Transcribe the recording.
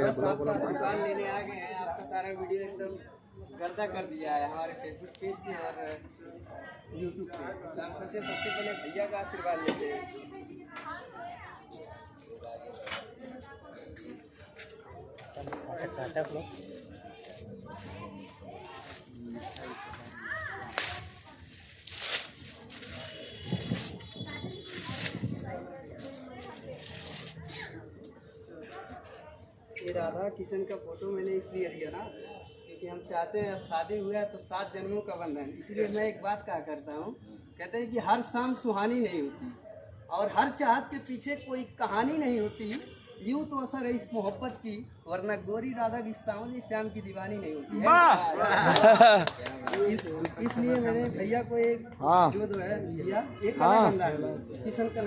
बस आपका दुकान लेने आ गए हैं। आपका सारा वीडियो एकदम गर्दा कर दिया है हमारे फेसबुक पेज पे और यूट्यूब पे। तो हम सोचे सबसे पहले भैया का आशीर्वाद लेते हैं। ये राधा किशन का फोटो मैंने इसलिए लिया ना क्योंकि हम चाहते हैं अब शादी हुआ है तो 7 जन्मों का बंधन। इसलिए मैं एक बात कहा करता हूँ, कहते हैं कि हर शाम सुहानी नहीं होती और हर चाहत के पीछे कोई कहानी नहीं होती। यूं तो असर है इस मोहब्बत की, वरना गोरी राधा भी सांवली श्याम की दीवानी नहीं होती है। इसलिए मैंने भैया को एक जो है भैया एक अलग अंदाज में किशन का